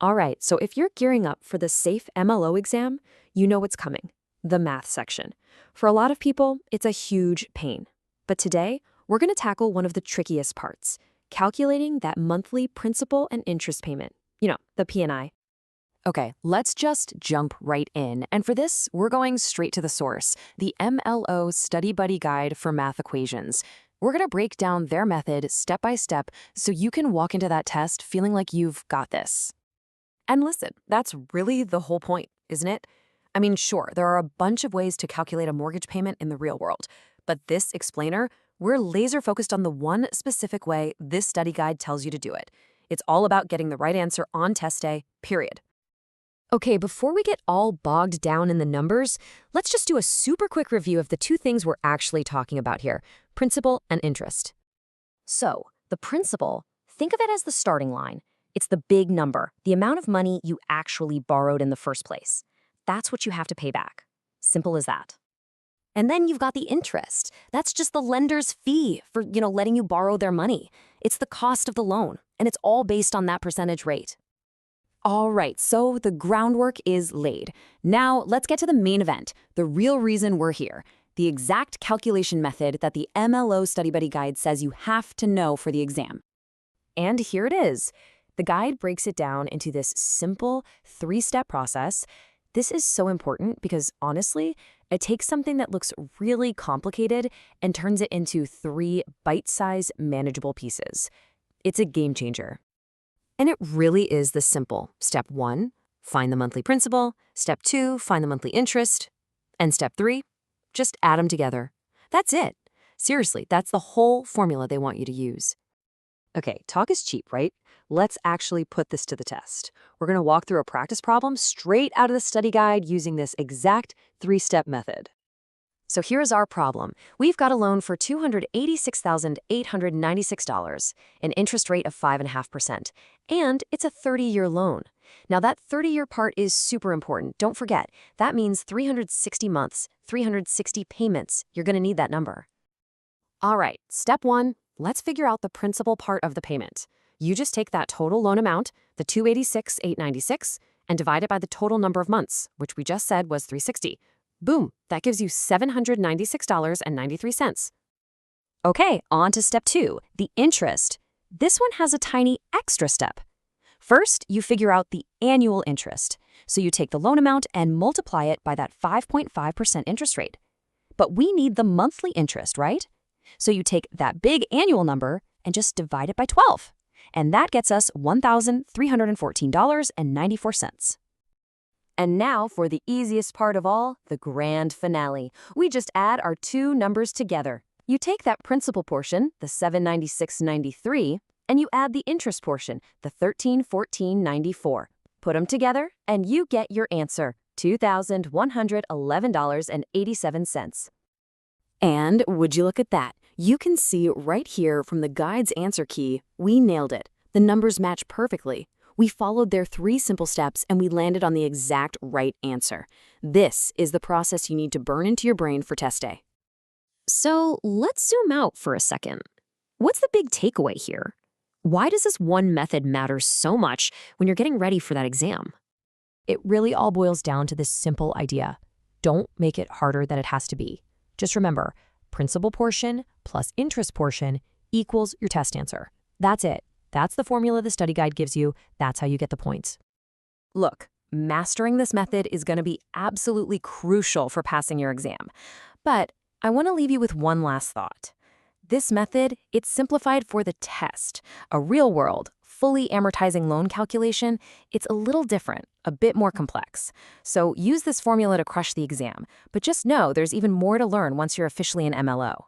All right, so if you're gearing up for the SAFE MLO exam, you know what's coming, the math section. For a lot of people, it's a huge pain. But today, we're going to tackle one of the trickiest parts, calculating that monthly principal and interest payment. The P&I. Okay, let's just jump right in. And for this, we're going straight to the source, the MLO Study Buddy Guide for Math Equations. We're going to break down their method step by step so you can walk into that test feeling like you've got this. And listen, that's really the whole point, isn't it? I mean, sure, there are a bunch of ways to calculate a mortgage payment in the real world, but this explainer, we're laser focused on the one specific way this study guide tells you to do it. It's all about getting the right answer on test day, period. Okay, before we get all bogged down in the numbers, let's just do a super quick review of the two things we're actually talking about here, principal and interest. So, the principal, think of it as the starting line. It's the big number, the amount of money you actually borrowed in the first place. That's what you have to pay back. Simple as that. And then you've got the interest. That's just the lender's fee for, letting you borrow their money. It's the cost of the loan, and it's all based on that percentage rate. All right, so the groundwork is laid. Now, let's get to the main event, the real reason we're here, the exact calculation method that the MLO Study Buddy Guide says you have to know for the exam. And here it is. The guide breaks it down into this simple three-step process. This is so important because, honestly, it takes something that looks really complicated and turns it into 3 bite-sized, manageable pieces. It's a game changer. And it really is this simple. Step 1, find the monthly principal. Step 2, find the monthly interest. And step 3, just add them together. That's it. Seriously, that's the whole formula they want you to use. Okay, talk is cheap, right? Let's actually put this to the test. We're going to walk through a practice problem straight out of the study guide using this exact 3-step method. So here's our problem. We've got a loan for $286,896, an interest rate of 5.5%, and it's a 30-year loan. Now that 30-year part is super important. Don't forget, that means 360 months, 360 payments. You're going to need that number. All right, step 1. Let's figure out the principal part of the payment. You just take that total loan amount, the $286,896, and divide it by the total number of months, which we just said was 360. Boom, that gives you $796.93. Okay, on to step 2, the interest. This one has a tiny extra step. First, you figure out the annual interest. So you take the loan amount and multiply it by that 5.5% interest rate. But we need the monthly interest, right? So you take that big annual number and just divide it by 12. And that gets us $1,314.94. And now for the easiest part of all, the grand finale. We just add our two numbers together. You take that principal portion, the $796.93, and you add the interest portion, the $1,314.94. Put them together, and you get your answer, $2,111.87. And would you look at that? You can see right here from the guide's answer key, we nailed it. The numbers match perfectly. We followed their 3 simple steps and we landed on the exact right answer. This is the process you need to burn into your brain for test day. So let's zoom out for a second. What's the big takeaway here? Why does this one method matter so much when you're getting ready for that exam? It really all boils down to this simple idea. Don't make it harder than it has to be. Just remember, principal portion plus interest portion equals your test answer. That's it. That's the formula the study guide gives you. That's how you get the points. Look, mastering this method is going to be absolutely crucial for passing your exam. But I want to leave you with one last thought. This method, it's simplified for the test. A real-world, fully amortizing loan calculation, it's a little different, a bit more complex. So use this formula to crush the exam. But just know there's even more to learn once you're officially an MLO.